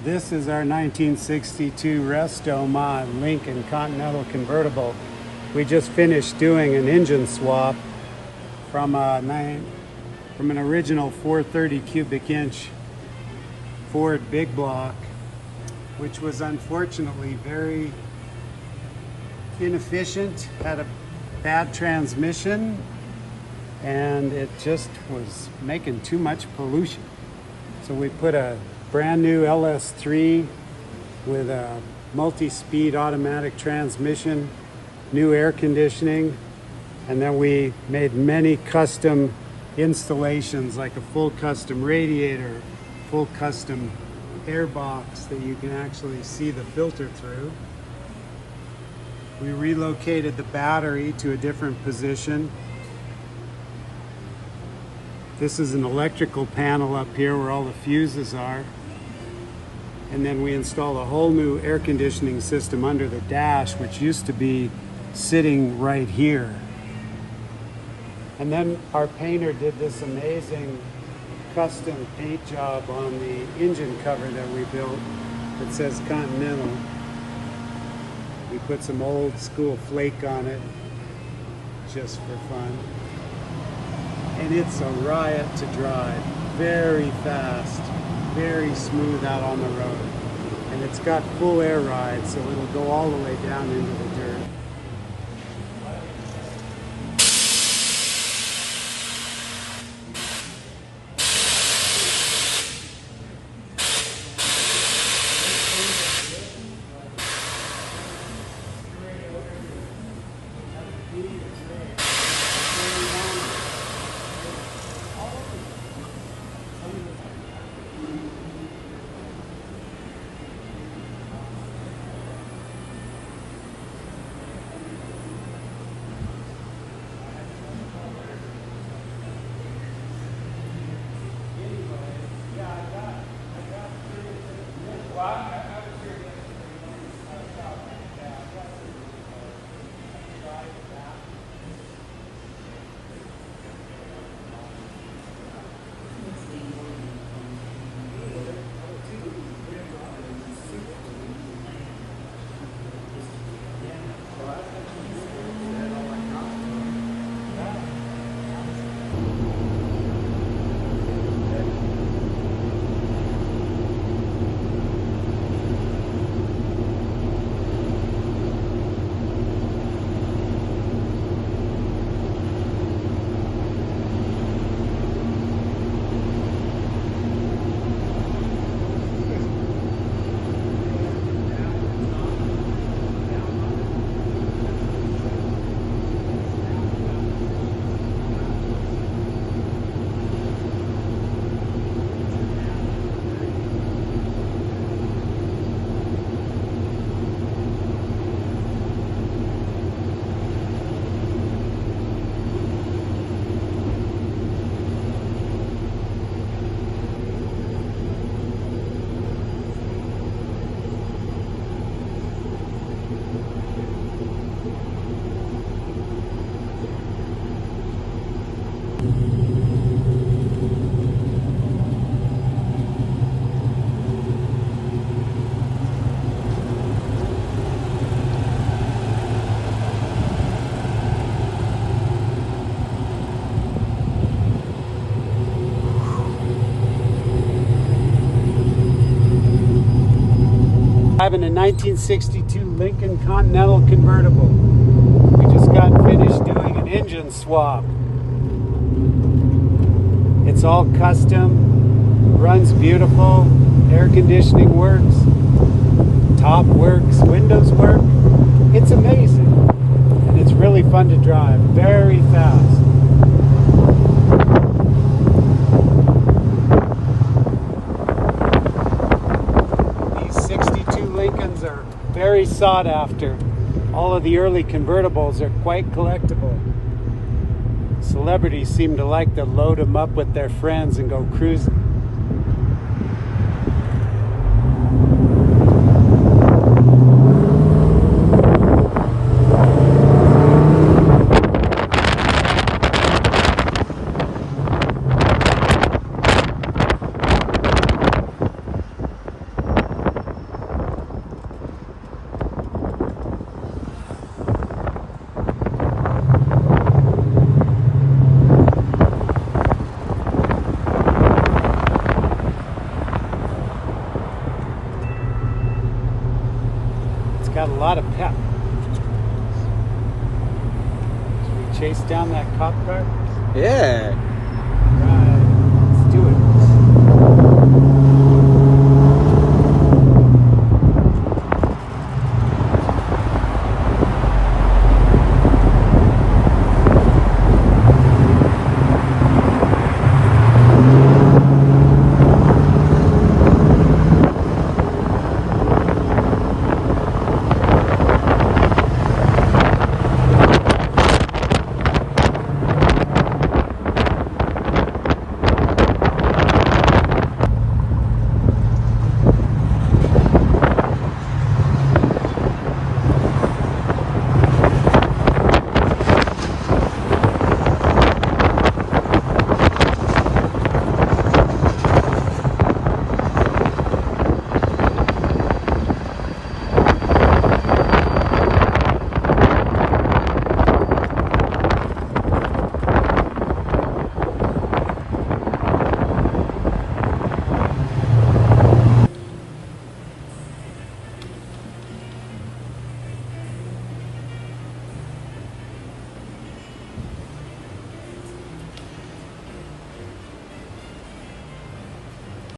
This is our 1962 Resto Mod Lincoln Continental convertible. We just finished doing an engine swap from an original 430 cubic inch Ford big block, which was unfortunately very inefficient, had a bad transmission, and it just was making too much pollution. So we put a brand new LS3 with a multi-speed automatic transmission, new air conditioning, and then we made many custom installations like a full custom radiator, full custom air box that you can actually see the filter through. We relocated the battery to a different position. This is an electrical panel up here where all the fuses are. And then we installed a whole new air conditioning system under the dash, which used to be sitting right here. And then our painter did this amazing custom paint job on the engine cover that we built that says Continental. We put some old school flake on it just for fun. And it's a riot to drive. Very fast, very smooth out on the road. And it's got full air ride, so it'll go all the way down into the dirt. Driving a 1962 Lincoln Continental convertible. We just got finished doing an engine swap. It's all custom, runs beautiful, air conditioning works, top works, windows work. It's amazing, and it's really fun to drive, very fast. Lincolns are very sought after. All of the early convertibles are quite collectible. Celebrities seem to like to load them up with their friends and go cruising. lot of pep. Should we chase down that cop car? Yeah.